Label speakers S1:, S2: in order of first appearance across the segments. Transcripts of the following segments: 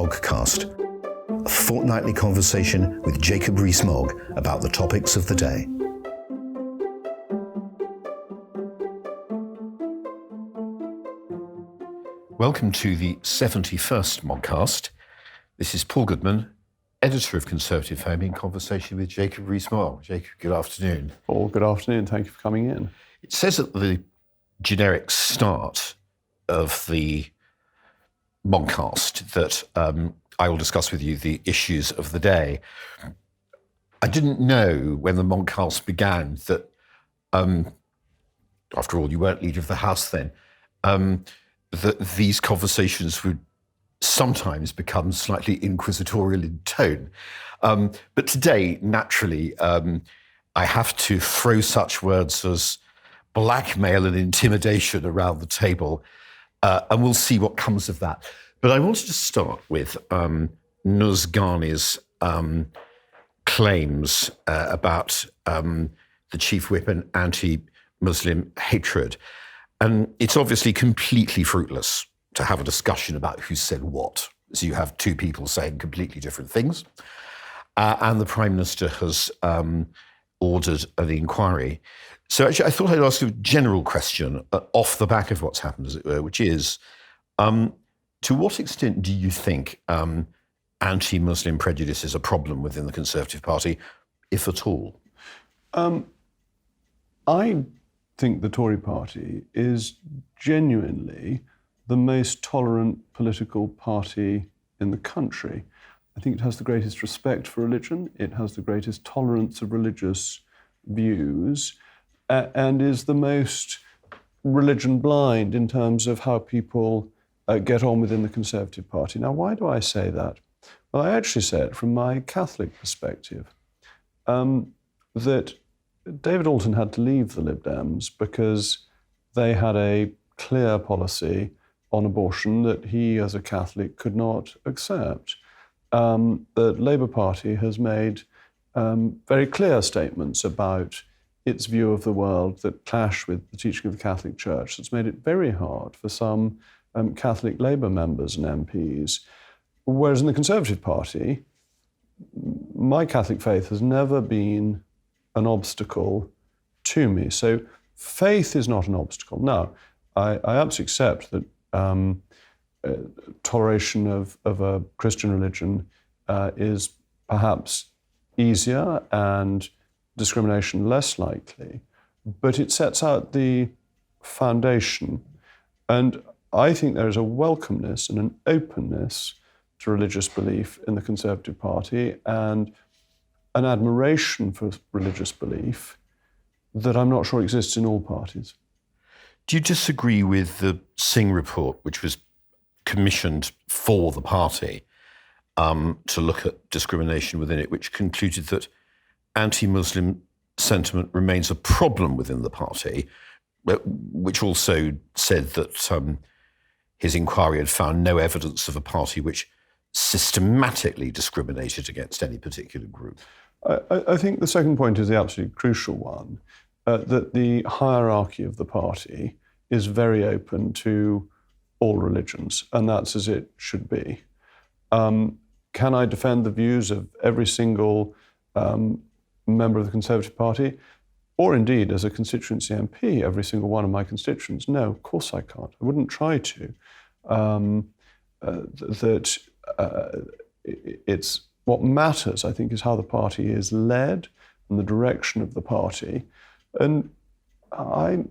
S1: Moggcast, a fortnightly conversation with Jacob Rees-Mogg about the topics of the day. Welcome to the 71st Moggcast. This is Paul Goodman, editor of Conservative Home, in conversation with Jacob Rees-Mogg. Jacob, good afternoon.
S2: Paul, good afternoon. Thank you for coming in.
S1: It says at the generic start of the Moggcast that I will discuss with you the issues of the day. I didn't know when the Moggcast began that, after all, you weren't leader of the House then, that these conversations would sometimes become slightly inquisitorial in tone. But today, naturally, I have to throw such words as blackmail and intimidation around the table, and we'll see what comes of that. But I wanted to start with Nuz Ghani's claims about the chief whip and anti-Muslim hatred. And it's obviously completely fruitless to have a discussion about who said what. So you have two people saying completely different things. And the Prime Minister has ordered an inquiry. So actually, I thought I'd ask you a general question off the back of what's happened, as it were, which is, to what extent do you think anti-Muslim prejudice is a problem within the Conservative Party, if at all?
S2: I think the Tory party is genuinely the most tolerant political party in the country. I think it has the greatest respect for religion, it has the greatest tolerance of religious views, and is the most religion blind in terms of how people get on within the Conservative Party. Now, why do I say that? Well, I actually say it from my Catholic perspective, that David Alton had to leave the Lib Dems because they had a clear policy on abortion that he, as a Catholic, could not accept. The Labour Party has made very clear statements about its view of the world that clash with the teaching of the Catholic Church. It's made it very hard for some Catholic Labour members and MPs. Whereas in the Conservative Party, my Catholic faith has never been an obstacle to me. So faith is not an obstacle. Now, I absolutely accept that toleration of a Christian religion is perhaps easier and discrimination less likely, but it sets out the foundation. And I think there is a welcomeness and an openness to religious belief in the Conservative Party and an admiration for religious belief that I'm not sure exists in all parties.
S1: Do you disagree with the Singh report, which was commissioned for the party to look at discrimination within it, which concluded that anti-Muslim sentiment remains a problem within the party, which also said that his inquiry had found no evidence of a party which systematically discriminated against any particular group?
S2: I think the second point is the absolutely crucial one, that the hierarchy of the party is very open to all religions, and that's as it should be. Can I defend the views of every single member of the Conservative Party, or indeed as a constituency MP, every single one of my constituents? No, of course I can't. I wouldn't try to. It's what matters, I think, is how the party is led and the direction of the party. And I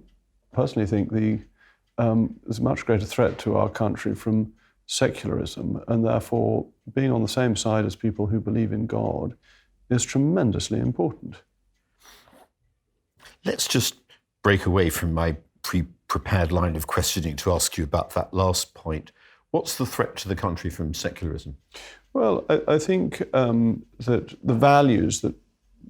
S2: personally think there's a much greater threat to our country from secularism, and therefore being on the same side as people who believe in God is tremendously important.
S1: Let's just break away from my pre-prepared line of questioning to ask you about that last point. What's the threat to the country from secularism?
S2: Well, I think that the values that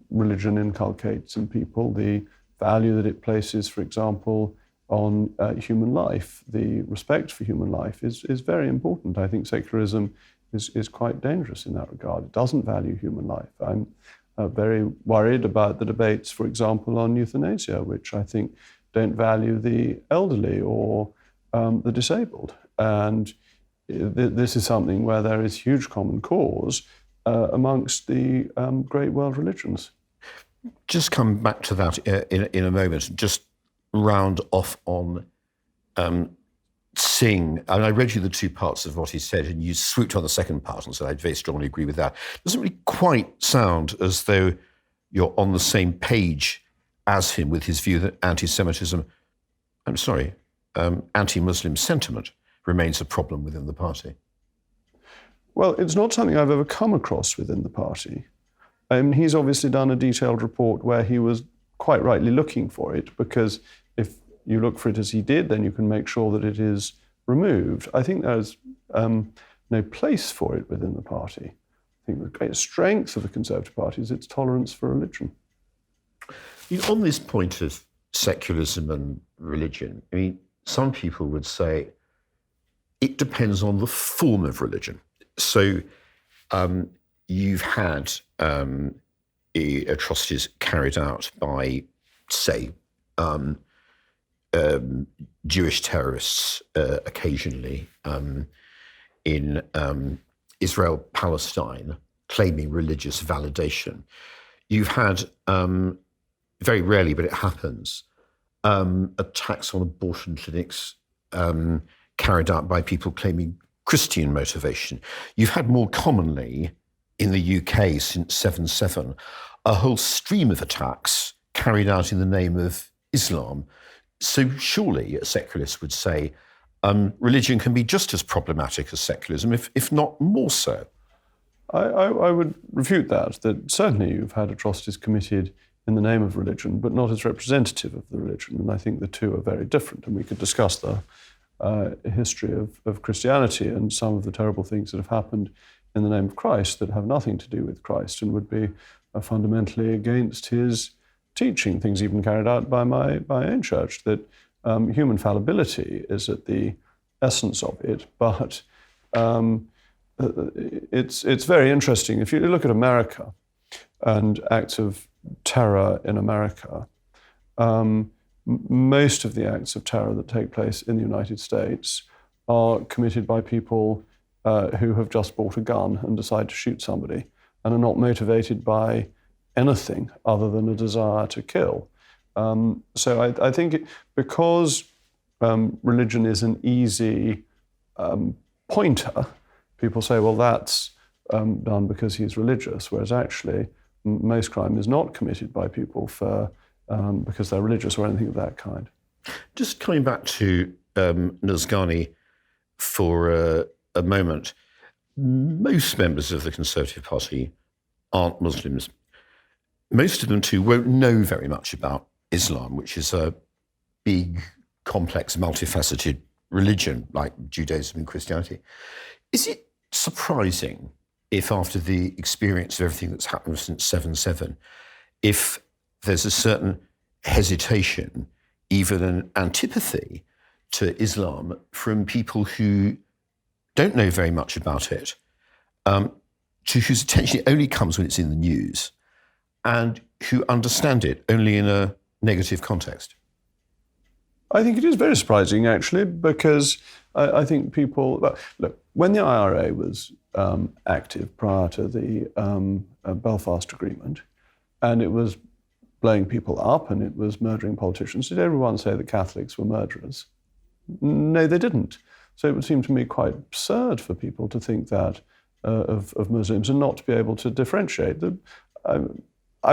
S2: religion inculcates in people, the value that it places, for example, on human life, the respect for human life is very important. I think secularism is quite dangerous in that regard. It doesn't value human life. I'm very worried about the debates, for example, on euthanasia, which I think don't value the elderly or the disabled. And this is something where there is huge common cause amongst the great world religions.
S1: Just come back to that in a moment. Just round off on Singh. And I read you the two parts of what he said, and you swooped on the second part and said, I very strongly agree with that. It doesn't really quite sound as though you're on the same page as him with his view that anti-Semitism, anti-Muslim sentiment remains a problem within the party.
S2: Well, it's not something I've ever come across within the party. He's obviously done a detailed report where he was quite rightly looking for it, because if you look for it as he did, then you can make sure that it is removed. I think there's no place for it within the party. I think the great strength of the Conservative Party is its tolerance for religion.
S1: On this point of secularism and religion, I mean, some people would say it depends on the form of religion. So you've had atrocities carried out by, say, Jewish terrorists occasionally in Israel, Palestine, claiming religious validation. You've had, very rarely, but it happens, attacks on abortion clinics carried out by people claiming Christian motivation. You've had more commonly in the UK since 7/7 a whole stream of attacks carried out in the name of Islam. So surely a secularist would say religion can be just as problematic as secularism, if not more so.
S2: I would refute that certainly you've had atrocities committed in the name of religion, but not as representative of the religion. And I think the two are very different. And we could discuss the history of Christianity and some of the terrible things that have happened in the name of Christ that have nothing to do with Christ and would be fundamentally against his teaching, things even carried out by my own church, that human fallibility is at the essence of it. But it's very interesting. If you look at America and acts of terror in America, most of the acts of terror that take place in the United States are committed by people who have just bought a gun and decide to shoot somebody and are not motivated by anything other than a desire to kill. So I think because religion is an easy pointer, people say, well, that's done because he's religious, whereas actually most crime is not committed by people because they're religious or anything of that kind.
S1: Just coming back to Nazgani for a moment, most members of the Conservative Party aren't Muslims. Most of them too won't know very much about Islam, which is a big, complex, multifaceted religion like Judaism and Christianity. Is it surprising if after the experience of everything that's happened since 7/7, if there's a certain hesitation, even an antipathy to Islam from people who don't know very much about it, to whose attention it only comes when it's in the news, and who understand it only in a negative context?
S2: I think it is very surprising, actually, because I think people... Look, when the IRA was active prior to the Belfast Agreement, and it was blowing people up and it was murdering politicians, did everyone say that Catholics were murderers? No, they didn't. So it would seem to me quite absurd for people to think that of Muslims and not to be able to differentiate them. I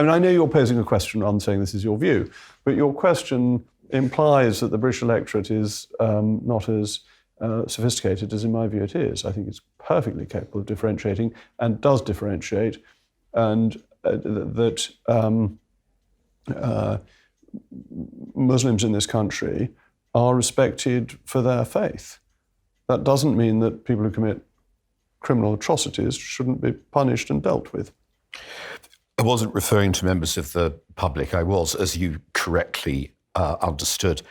S2: mean, I know you're posing a question on saying this is your view, but your question implies that the British electorate is not as sophisticated as, in my view, it is. I think it's perfectly capable of differentiating and does differentiate, and that Muslims in this country are respected for their faith. That doesn't mean that people who commit criminal atrocities shouldn't be punished and dealt with.
S1: I wasn't referring to members of the public. I was, as you correctly understood,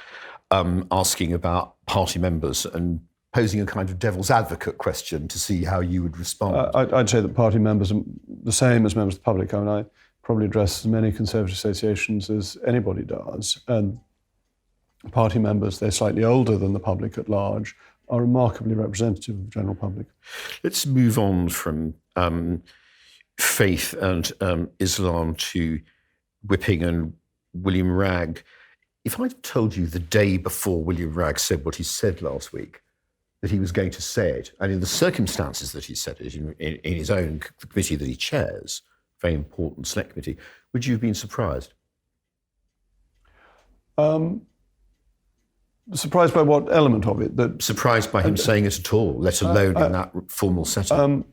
S1: asking about party members and posing a kind of devil's advocate question to see how you would respond.
S2: I'd say that party members are the same as members of the public. I mean, I probably address as many Conservative associations as anybody does. And party members, they're slightly older than the public at large, are remarkably representative of the general public.
S1: Let's move on from faith and Islam to whipping and William Wragg. If I'd told you the day before William Wragg said what he said last week, that he was going to say it, and in the circumstances that he said it, in his own committee that he chairs, very important select committee, would you have been surprised?
S2: Surprised by what element of it?
S1: Surprised by him saying it at all, let alone in that formal setting?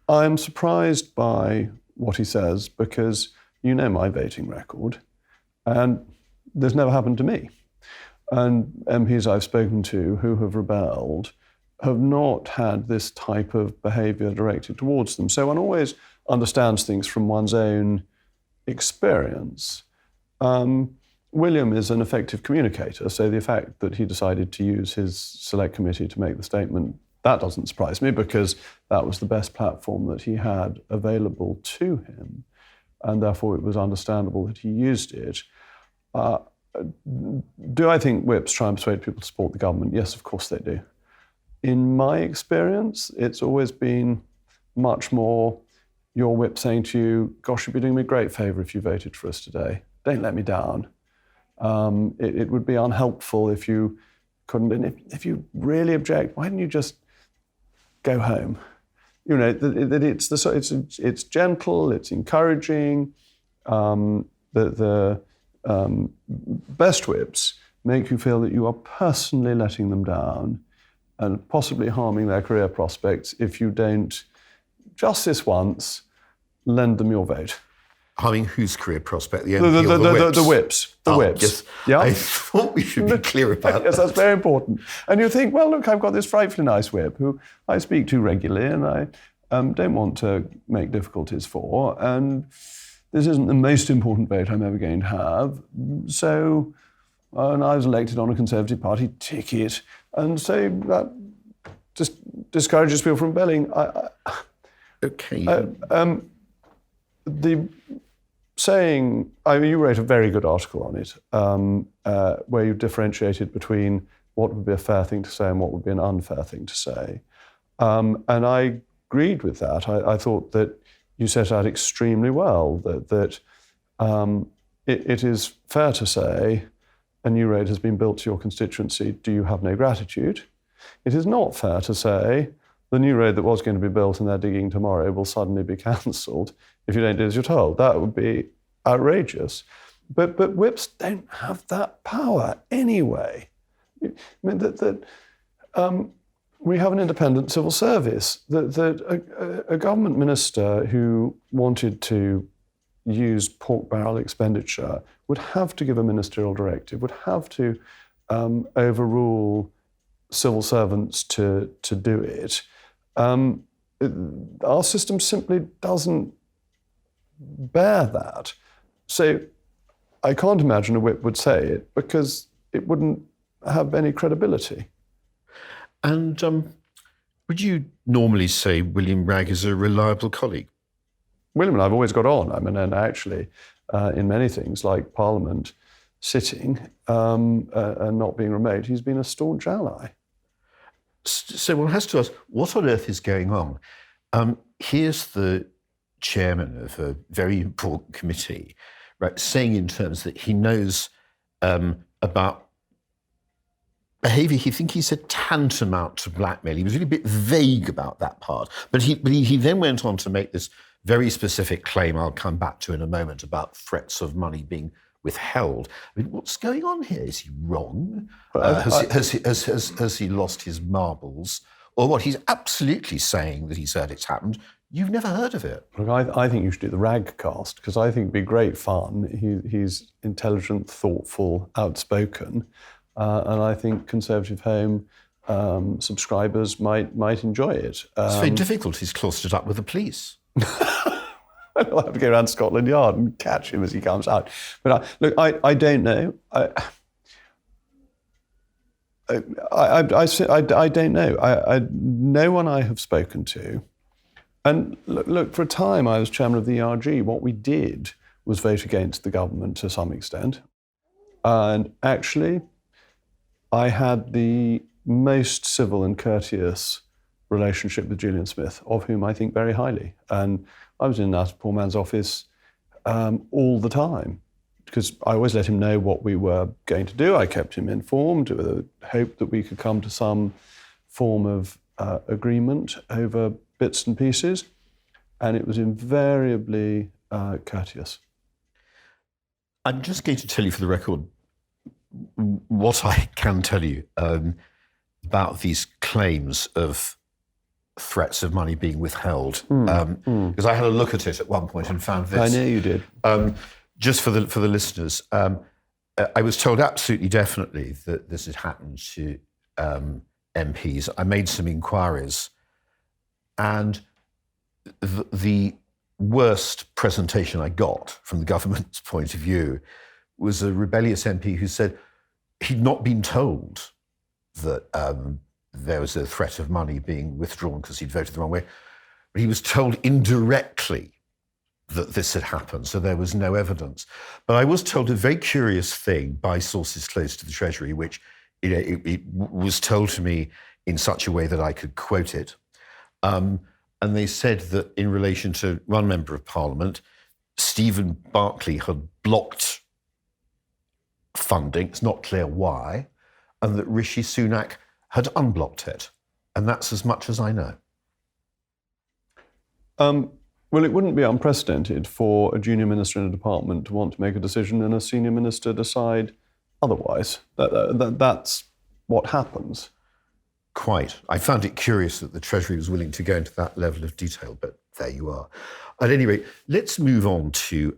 S2: I'm surprised by what he says because you know my voting record, and this never happened to me. And MPs I've spoken to who have rebelled have not had this type of behaviour directed towards them. So one always understands things from one's own experience. William is an effective communicator, so the fact that he decided to use his select committee to make the statement, that doesn't surprise me because that was the best platform that he had available to him, and therefore it was understandable that he used it. Do I think whips try and persuade people to support the government? Yes, of course they do. In my experience, it's always been much more your whip saying to you, gosh, you'd be doing me a great favour if you voted for us today. Don't let me down. It would be unhelpful if you couldn't. And if you really object, why don't you just go home? You know, that it's gentle, it's encouraging. The best whips make you feel that you are personally letting them down and possibly harming their career prospects if you don't, just this once, lend them your vote.
S1: Harming whose career prospect? The MP or the whips?
S2: The whips. The whips.
S1: Yes.
S2: Yeah?
S1: I thought we should be clear about
S2: Yes,
S1: that.
S2: that's very important. And you think, well, look, I've got this frightfully nice whip who I speak to regularly and I don't want to make difficulties for. And this isn't the most important vote I'm ever going to have. So, and I was elected on a Conservative Party ticket. And so that just discourages people from rebelling.
S1: Okay.
S2: The saying, you wrote a very good article on it, where you differentiated between what would be a fair thing to say and what would be an unfair thing to say. And I agreed with that. I thought that you set out extremely well that it is fair to say a new road has been built to your constituency, do you have no gratitude? It is not fair to say the new road that was going to be built and they're digging tomorrow will suddenly be cancelled if you don't do as you're told. That would be outrageous. But whips don't have that power anyway. I mean, we have an independent civil service. A government minister who wanted to use pork barrel expenditure would have to give a ministerial directive, would have to overrule civil servants to do it. Our system simply doesn't bear that. So I can't imagine a whip would say it because it wouldn't have any credibility.
S1: And would you normally say William Wragg is a reliable colleague?
S2: William and I have always got on. I mean, and actually, in many things like Parliament sitting and not being remote, he's been a staunch ally.
S1: So one has to ask, what on earth is going on? Here's the chairman of a very important committee, right, saying in terms that he knows about behaviour he said tantamount to blackmail. He was really a bit vague about that part. But he then went on to make this very specific claim I'll come back to in a moment about threats of money being withheld. I mean, what's going on here? Is he wrong? Has he lost his marbles? Or what? He's absolutely saying that he's heard it's happened. You've never heard of it.
S2: Look, I think you should do the Wragcast because I think it'd be great fun. He's intelligent, thoughtful, outspoken. And I think Conservative Home subscribers might enjoy it.
S1: It's very difficult. He's cloistered up with the police.
S2: I'll have to go around Scotland Yard and catch him as he comes out. But I don't know. I don't know. No one I have spoken to. And look, for a time I was chairman of the ERG. What we did was vote against the government to some extent. And actually, I had the most civil and courteous relationship with Julian Smith, of whom I think very highly. And I was in and out of poor man's office all the time, because I always let him know what we were going to do. I kept him informed with a hope that we could come to some form of agreement over bits and pieces. And it was invariably courteous.
S1: I'm just going to tell you for the record what I can tell you about these claims of threats of money being withheld. Because I had a look at it at one point and found this.
S2: I know you did.
S1: Just for the listeners, I was told absolutely definitely that this had happened to MPs. I made some inquiries, and the worst presentation I got from the government's point of view was a rebellious MP who said he'd not been told that there was a threat of money being withdrawn because he'd voted the wrong way, but he was told indirectly that this had happened, so there was no evidence. But I was told a very curious thing by sources close to the Treasury, which it was told to me in such a way that I could quote it. And they said that in relation to one member of Parliament, Stephen Barclay had blocked funding, it's not clear why, and that Rishi Sunak had unblocked it. And that's as much as I know.
S2: Well, it wouldn't be unprecedented for a junior minister in a department to want to make a decision and a senior minister decide otherwise. That's what happens.
S1: Quite. I found it curious that the Treasury was willing to go into that level of detail, but there you are. At any rate, let's move on to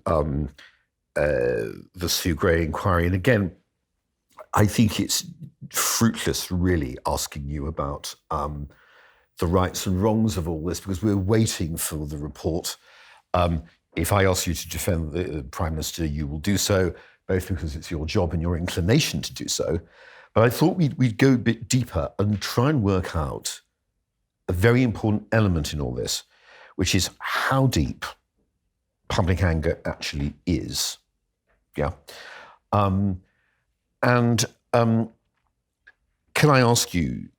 S1: the Sue Gray inquiry. And again, I think it's fruitless, really, asking you about the rights and wrongs of all this, because we're waiting for the report. If I ask you to defend the Prime Minister, you will do so, both because it's your job and your inclination to do so. But I thought we'd go a bit deeper and try and work out a very important element in all this, which is how deep public anger actually is. Yeah. Can I ask you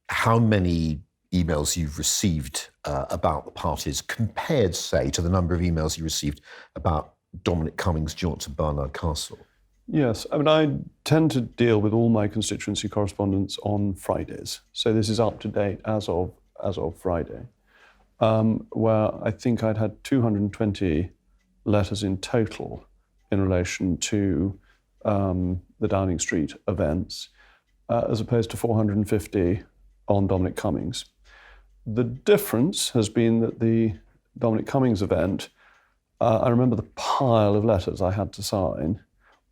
S1: how many emails you've received about the parties compared, say, to the number of emails you received about Dominic Cummings' jaunt to Barnard Castle?
S2: Yes, I mean, I tend to deal with all my constituency correspondence on Fridays. So this is up to date as of Friday, where I think I'd had 220 letters in total in relation to the Downing Street events, as opposed to 450 on Dominic Cummings. The difference has been that the Dominic Cummings event, I remember the pile of letters I had to sign,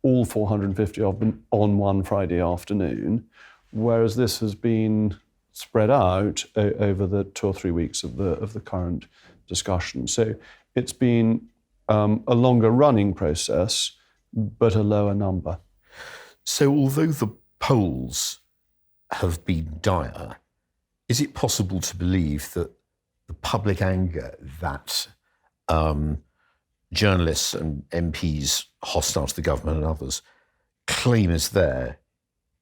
S2: all 450 of them on one Friday afternoon, whereas this has been spread out over the 2 or 3 weeks of the current discussion. So it's been a longer running process, but a lower number.
S1: So although the polls have been dire, is it possible to believe that the public anger that journalists and MPs hostile to the government and others claim is there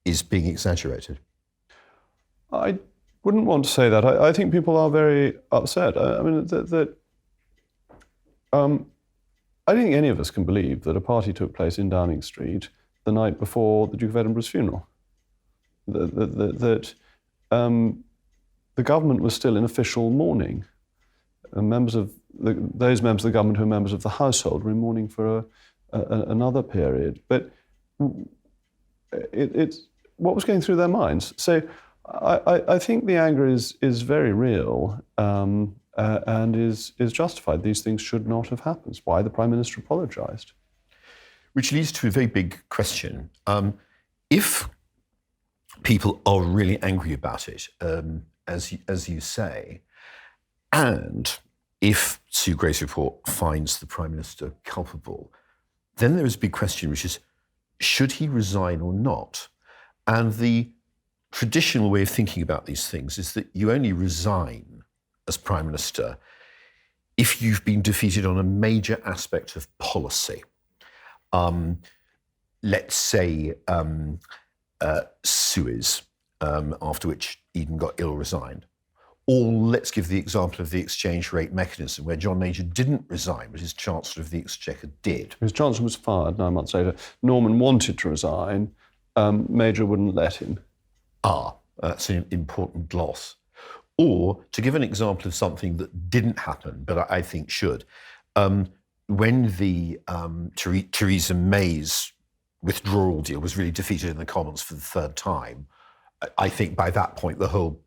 S1: is being exaggerated?
S2: I wouldn't want to say that. I think people are very upset. I mean, I don't think any of us can believe that a party took place in Downing Street the night before the Duke of Edinburgh's funeral. That the government was still in official mourning. And those members of the government who are members of the household were in mourning for another period. But it's what was going through their minds. So I think the anger is very real and is justified. These things should not have happened. It's why the Prime Minister apologised.
S1: Which leads to a very big question. If people are really angry about it, as you say, and if Sue Gray's report finds the Prime Minister culpable, then there is a big question, which is, should he resign or not? And the traditional way of thinking about these things is that you only resign as Prime Minister if you've been defeated on a major aspect of policy. Let's say Suez, after which Eden got ill resigned. Or let's give the example of the exchange rate mechanism, where John Major didn't resign, but his Chancellor of the Exchequer did.
S2: His Chancellor was fired 9 months later. Norman wanted to resign. Major wouldn't let him.
S1: That's an important gloss. Or, to give an example of something that didn't happen, but I think should, when the Theresa May's withdrawal deal was really defeated in the Commons for the third time, I think by that point the whole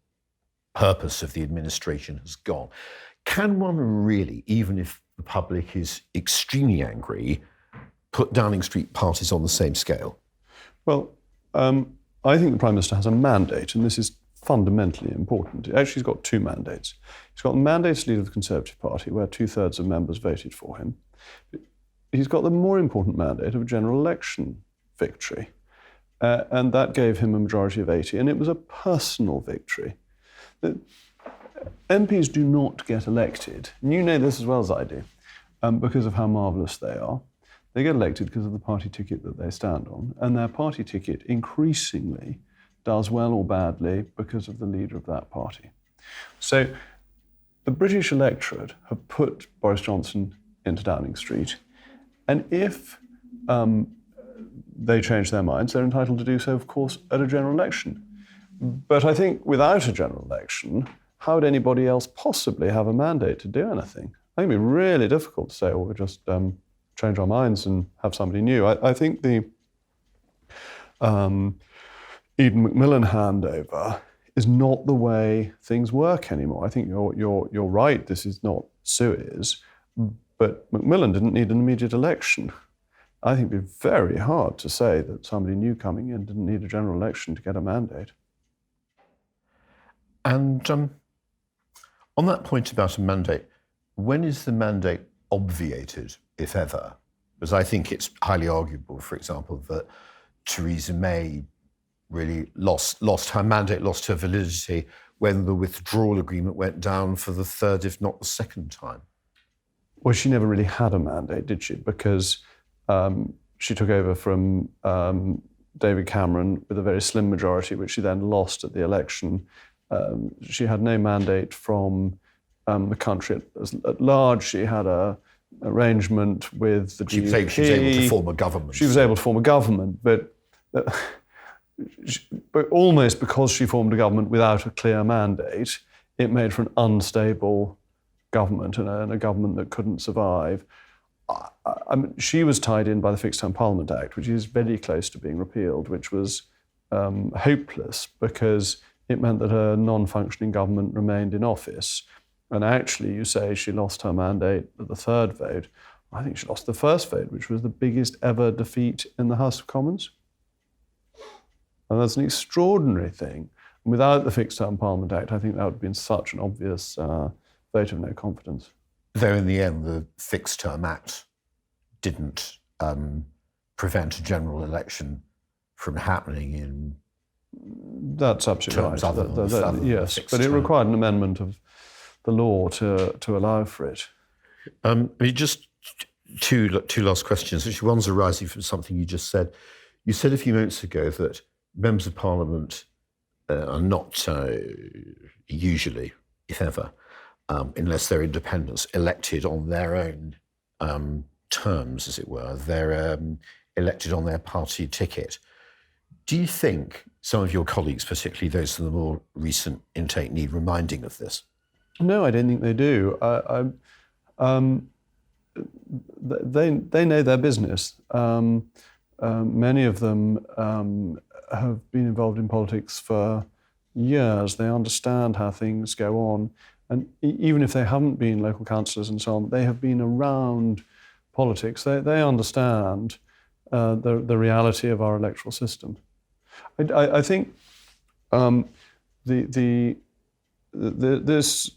S1: purpose of the administration has gone. Can one really, even if the public is extremely angry, put Downing Street parties on the same scale?
S2: Well, I think the Prime Minister has a mandate, and this is fundamentally important. Actually, he's got two mandates. He's got the mandate to lead the Conservative Party, where 2/3 of members voted for him. He's got the more important mandate of a general election victory, and that gave him a majority of 80, and it was a personal victory. MPs do not get elected, and you know this as well as I do, because of how marvellous they are. They get elected because of the party ticket that they stand on, and their party ticket increasingly does well or badly because of the leader of that party. So the British electorate have put Boris Johnson into Downing Street, and if they change their minds, they're entitled to do so, of course, at a general election. But I think without a general election, how would anybody else possibly have a mandate to do anything? I think it'd be really difficult to say, well, we'll just change our minds and have somebody new. I think the Eden Macmillan handover is not the way things work anymore. I think you're right, this is not Suez, but Macmillan didn't need an immediate election. I think it'd be very hard to say that somebody new coming in didn't need a general election to get a mandate.
S1: And on that point about a mandate, when is the mandate obviated, if ever? Because I think it's highly arguable, for example, that Theresa May really lost her mandate, lost her validity when the withdrawal agreement went down for the third, if not the second time.
S2: Well, she never really had a mandate, did she? Because she took over from David Cameron with a very slim majority, which she then lost at the election. She had no mandate from the country at large. She had an arrangement with the DUP.
S1: She was able to form a government.
S2: She was able to form a government, but almost because she formed a government without a clear mandate, it made for an unstable government and a government that couldn't survive. I mean, she was tied in by the Fixed Term Parliament Act, which is very close to being repealed, which was hopeless because it meant that a non-functioning government remained in office. And actually, you say she lost her mandate at the third vote. I think she lost the first vote, which was the biggest ever defeat in the House of Commons. And that's an extraordinary thing. And without the Fixed Term Parliament Act, I think that would have been such an obvious vote of no confidence.
S1: Though in the end, the Fixed Term Act didn't prevent a general election from happening in
S2: That's absolutely
S1: terms
S2: right.
S1: other than
S2: yes,
S1: fixed
S2: but it
S1: term.
S2: required an amendment of the law to allow for it.
S1: Just two last questions. Actually, one's arising from something you just said. You said a few minutes ago that members of Parliament are not usually, if ever, unless they're independents, elected on their own terms, as it were. They're elected on their party ticket. Do you think some of your colleagues, particularly those from the more recent intake, need reminding of this?
S2: No, I don't think they do. They know their business. Many of them have been involved in politics for years. They understand how things go on. And even if they haven't been local councillors and so on, they have been around politics. They understand the reality of our electoral system. I think this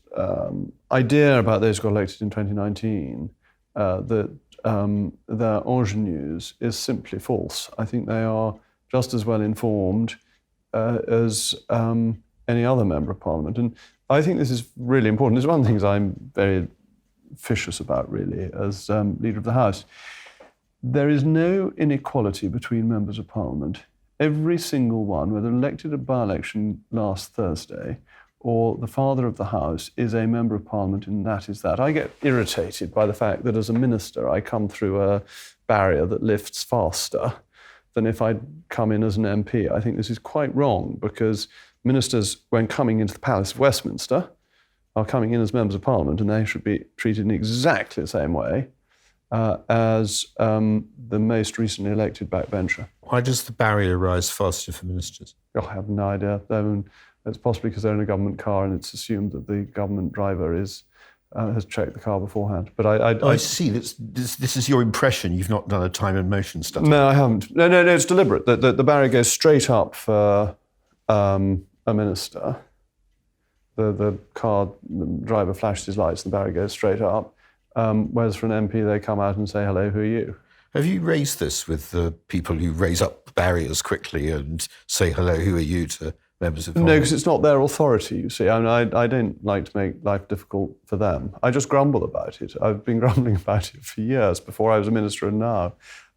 S2: idea about those who got elected in 2019 that they're ingenues is simply false. I think they are just as well informed as any other member of Parliament. And I think this is really important. It's one of the things I'm very officious about, really, as Leader of the House. There is no inequality between members of Parliament every single one, whether elected at by-election last Thursday or the father of the house, is a member of parliament, and that is that. I get irritated by the fact that as a minister I come through a barrier that lifts faster than if I'd come in as an MP. I think this is quite wrong, because ministers, when coming into the Palace of Westminster, are coming in as members of parliament, and they should be treated in exactly the same way as the most recently elected backbencher.
S1: Why does the barrier rise faster for ministers?
S2: I have no idea. It's possibly because they're in a government car and it's assumed that the government driver has checked the car beforehand. But
S1: I see. This is your impression. You've not done a time and motion study.
S2: No, I haven't. No, it's deliberate. The barrier goes straight up for a minister. The driver flashes his lights, the barrier goes straight up. Whereas for an MP, they come out and say, hello, who are you?
S1: Have you raised this with the people who raise up barriers quickly and say, hello, who are you, to members of Parliament?
S2: No, because it's not their authority, you see. I don't like to make life difficult for them. I just grumble about it. I've been grumbling about it for years, before I was a minister and now.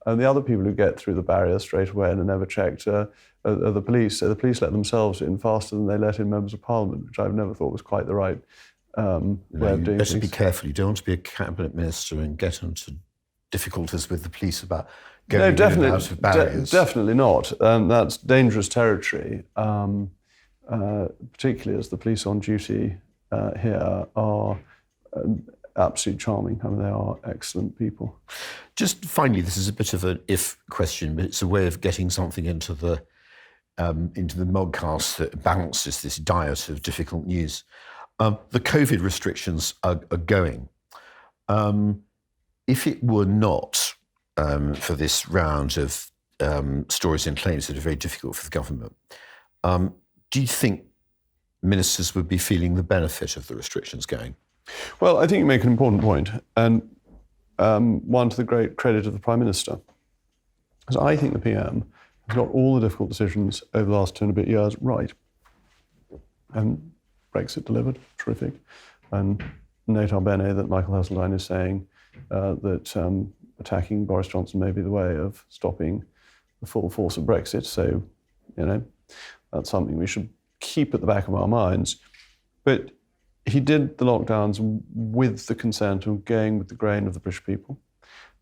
S2: And the other people who get through the barrier straight away and are never checked are the police. So the police let themselves in faster than they let in members of Parliament, which I've never thought was quite the right way of doing things.
S1: You better be careful. You don't want to be a cabinet minister and get into difficulties with the police about going in and out of barriers.
S2: Definitely not. That's dangerous territory, particularly as the police on duty here are absolutely charming. I mean, they are excellent people.
S1: Just finally, this is a bit of an if question, but it's a way of getting something into the Moggcast that balances this diet of difficult news. The COVID restrictions are going. If it were not for this round of stories and claims that are very difficult for the government, do you think ministers would be feeling the benefit of the restrictions going?
S2: Well, I think you make an important point, and one to the great credit of the Prime Minister. Because I think the PM has got all the difficult decisions over the last 2 and a bit years right. And Brexit delivered, terrific. And nota bene that Michael Heseltine is saying that attacking Boris Johnson may be the way of stopping the full force of Brexit. So, that's something we should keep at the back of our minds. But he did the lockdowns with the consent and going with the grain of the British people.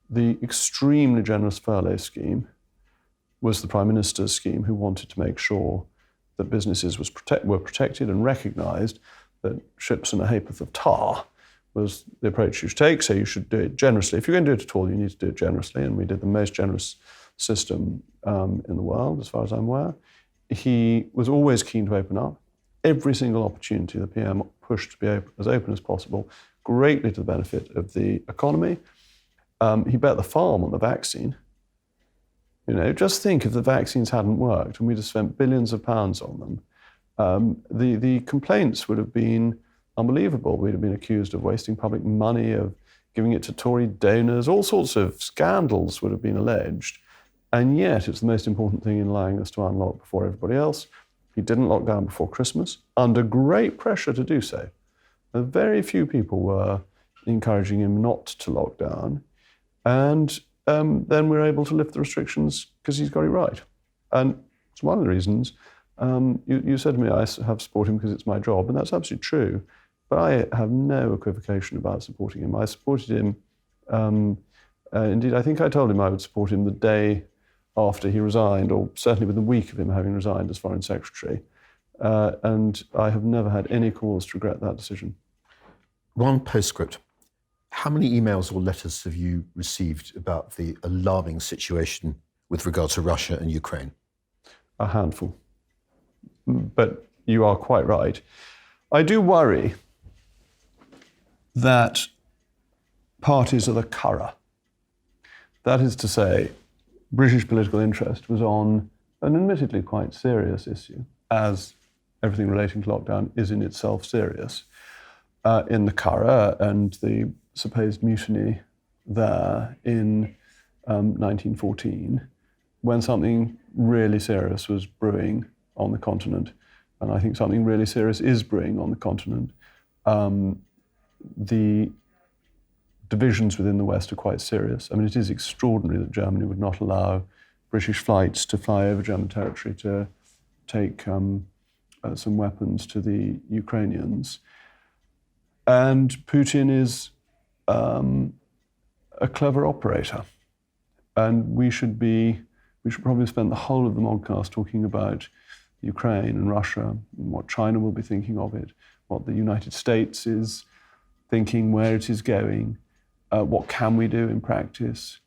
S2: The extremely generous furlough scheme was the Prime Minister's scheme, who wanted to make sure that businesses were protected and recognised that ships in a ha'porth of tar was the approach you should take, so you should do it generously. If you're going to do it at all, you need to do it generously, and we did the most generous system in the world, as far as I'm aware. He was always keen to open up. Every single opportunity the PM pushed to be as open as possible, greatly to the benefit of the economy. He bet the farm on the vaccine. Just think if the vaccines hadn't worked and we'd have spent billions of pounds on them, the complaints would have been unbelievable. We'd have been accused of wasting public money, of giving it to Tory donors, all sorts of scandals would have been alleged. And yet it's the most important thing in allowing us to unlock before everybody else. He didn't lock down before Christmas, under great pressure to do so. Very few people were encouraging him not to lock down. And then we were able to lift the restrictions because he's got it right. And it's one of the reasons you said to me, I have supported him because it's my job, and that's absolutely true. But I have no equivocation about supporting him. I supported him, indeed, I think I told him I would support him the day after he resigned, or certainly within a week of him having resigned as Foreign Secretary. And I have never had any cause to regret that decision.
S1: One postscript. How many emails or letters have you received about the alarming situation with regard to Russia and Ukraine?
S2: A handful. But you are quite right. I do worry that parties are the curragh. That is to say, British political interest was on an admittedly quite serious issue, as everything relating to lockdown is in itself serious, in the curragh and the supposed mutiny there in 1914, when something really serious was brewing on the continent. And I think something really serious is brewing on the continent. The divisions within the West are quite serious. I mean, it is extraordinary that Germany would not allow British flights to fly over German territory to take some weapons to the Ukrainians. And Putin is a clever operator. And we should probably spend the whole of the Moggcast talking about Ukraine and Russia, and what China will be thinking of it, what the United States is thinking, where it is going, what can we do in practice,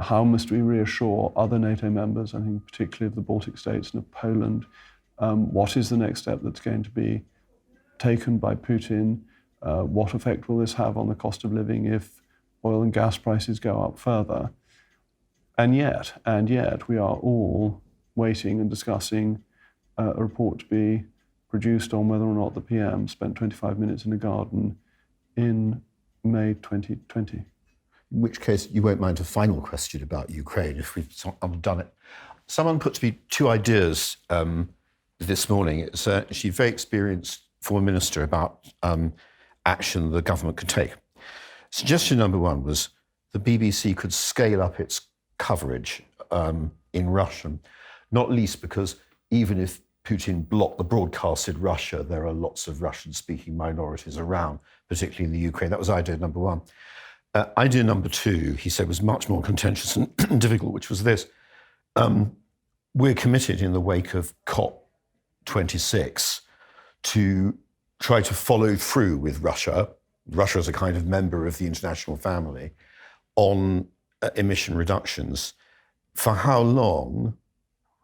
S2: how must we reassure other NATO members, I think particularly of the Baltic states and of Poland, what is the next step that's going to be taken by Putin, what effect will this have on the cost of living if oil and gas prices go up further. And yet, we are all waiting and discussing a report to be produced on whether or not the PM spent 25 minutes in a garden in May 2020.
S1: In which case, you won't mind a final question about Ukraine if we've undone it. Someone put to me two ideas this morning. It's actually a very experienced former minister about action the government could take. Suggestion number one was the BBC could scale up its coverage in Russian, not least because even if Putin blocked the broadcast in Russia, there are lots of Russian-speaking minorities around, particularly in the Ukraine. That was idea number one. Idea number two, he said, was much more contentious and difficult, which was this. We're committed in the wake of COP26 to try to follow through with Russia as a kind of member of the international family, on emission reductions. For how long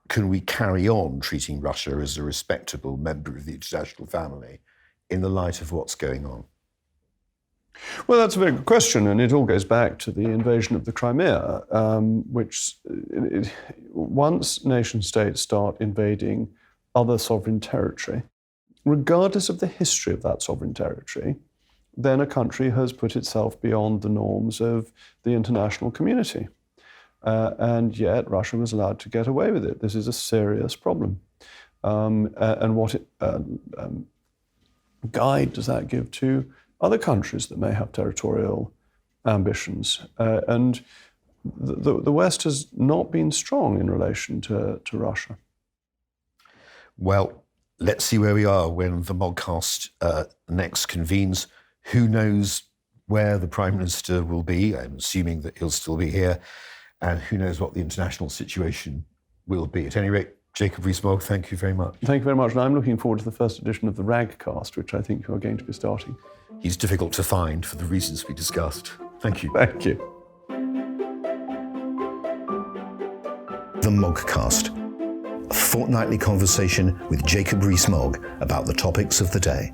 S1: can we carry on treating Russia as a respectable member of the international family in the light of what's going on?
S2: Well, that's a very good question, and it all goes back to the invasion of the Crimea, which once nation states start invading other sovereign territory, regardless of the history of that sovereign territory, then a country has put itself beyond the norms of the international community. And yet Russia was allowed to get away with it. This is a serious problem. And what guide does that give to other countries that may have territorial ambitions? And the West has not been strong in relation to Russia.
S1: Well, let's see where we are when the Moggcast next convenes. Who knows where the Prime Minister will be? I'm assuming that he'll still be here. And who knows what the international situation will be. At any rate, Jacob Rees-Mogg, thank you very much.
S2: Thank you very much. And I'm looking forward to the first edition of the Moggcast, which I think you are going to be starting.
S1: He's difficult to find for the reasons we discussed. Thank you.
S2: Thank you.
S1: The Moggcast, a fortnightly conversation with Jacob Rees-Mogg about the topics of the day.